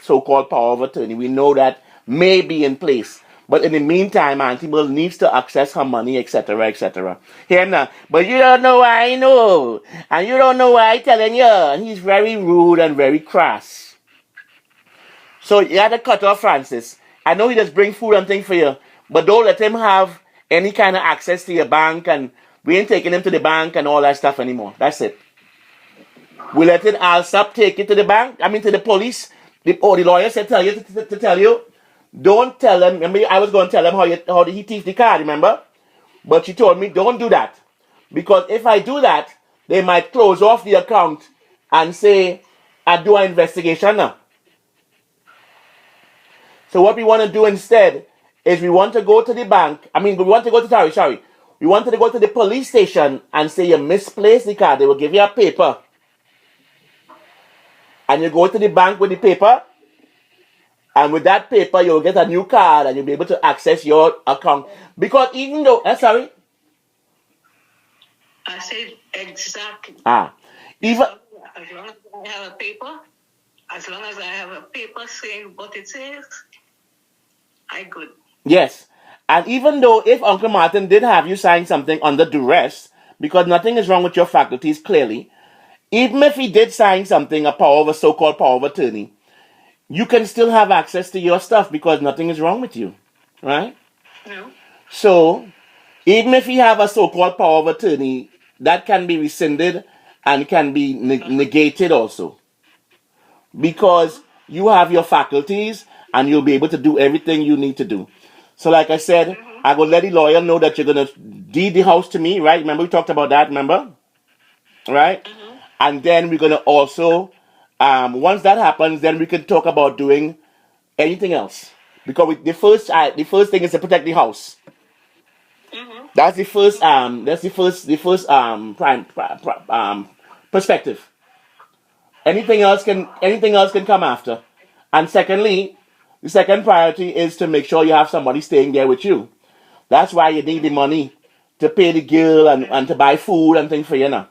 so-called power of attorney. We know that may be in place. But in the meantime, Auntie Merle needs to access her money, etc., etc. Here now, but you don't know why I know, and you don't know why I telling you. And he's very rude and very crass. So you had to cut off Francis. I know he just bring food and things for you, but don't let him have any kind of access to your bank, and we ain't taking him to the bank and all that stuff anymore. That's it. We let it Alsop take it to the bank. I mean to the police. The lawyer said tell you to tell you. Don't tell him. Remember, I was going to tell him how he thieved the card, remember? But she told me, don't do that. Because if I do that, they might close off the account and say, I do an investigation now. So what we want to do instead is we want to go to the bank. We want to go to, sorry. We wanted to go to the police station and say you misplaced the card. They will give you a paper. And you go to the bank with the paper. And with that paper, you'll get a new card and you'll be able to access your account. Because even though, sorry? I said exactly. Even as long as I have a paper, saying what it says, I good. Yes. And even though if Uncle Martin did have you sign something under duress, because nothing is wrong with your faculties, clearly, even if he did sign something, a so-called power of attorney, you can still have access to your stuff because nothing is wrong with you, right? No. So, even if you have a so-called power of attorney, that can be rescinded and can be negated also. Because you have your faculties and you'll be able to do everything you need to do. So like I said, I will let the lawyer know that you're going to deed the house to me, right? Remember we talked about that, remember? Right? And then we're going to also... once that happens, then we can talk about doing anything else. Because the first thing is to protect the house. That's the first perspective. Anything else can come after. And secondly, the second priority is to make sure you have somebody staying there with you. That's why you need the money to pay the girl and to buy food and things for you now.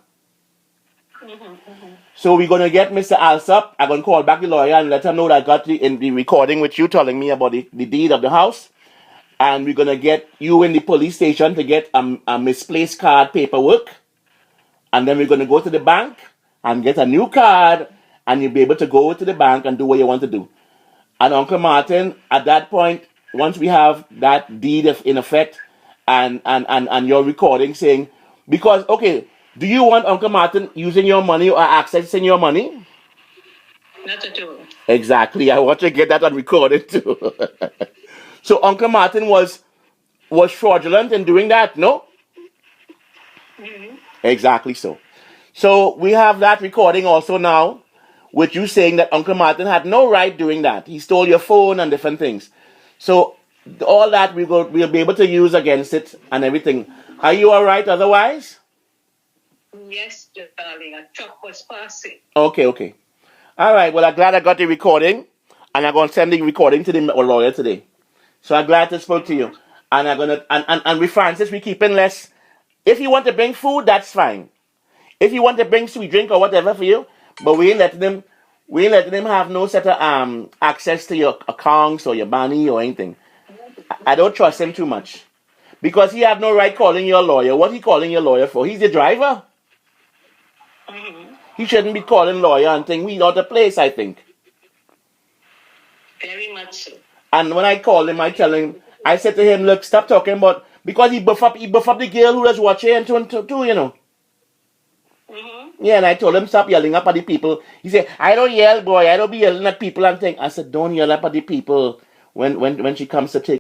So we're going to get Mr. Alsop. I'm going to call back the lawyer and let him know that I got the recording with you telling me about the deed of the house. And we're going to get you in the police station to get a misplaced card paperwork. And then we're going to go to the bank and get a new card. And you'll be able to go to the bank and do what you want to do. And Uncle Martin, at that point, once we have that deed in effect and your recording saying, because, okay, do you want Uncle Martin using your money or accessing your money? Not at all. Exactly. I want to get that on recorded too. So Uncle Martin was fraudulent in doing that, no? Exactly so. So we have that recording also now, with you saying that Uncle Martin had no right doing that. He stole your phone and different things. So all that we'll be able to use against it and everything. Are you all right otherwise? Yes, darling. A truck was passing. Okay. All right. Well, I'm glad I got the recording, and I'm gonna send the recording to the lawyer today. So I'm glad to spoke to you, and I'm gonna and with Francis we keeping less. If you want to bring food, that's fine. If you want to bring sweet drink or whatever for you, but we ain't letting them have no set of access to your accounts or your money or anything. I don't trust him too much because he have no right calling your lawyer. What he calling your lawyer for? He's the driver. He shouldn't be calling lawyer and think we out of place, I think. Very much so. And when I called him, I said to him, look, stop talking about, because he buff up the girl who was watching and too, you know. Yeah, and I told him, stop yelling up at the people. He said, I don't yell, boy. I don't be yelling at people and things. I said, don't yell up at the people when she comes to take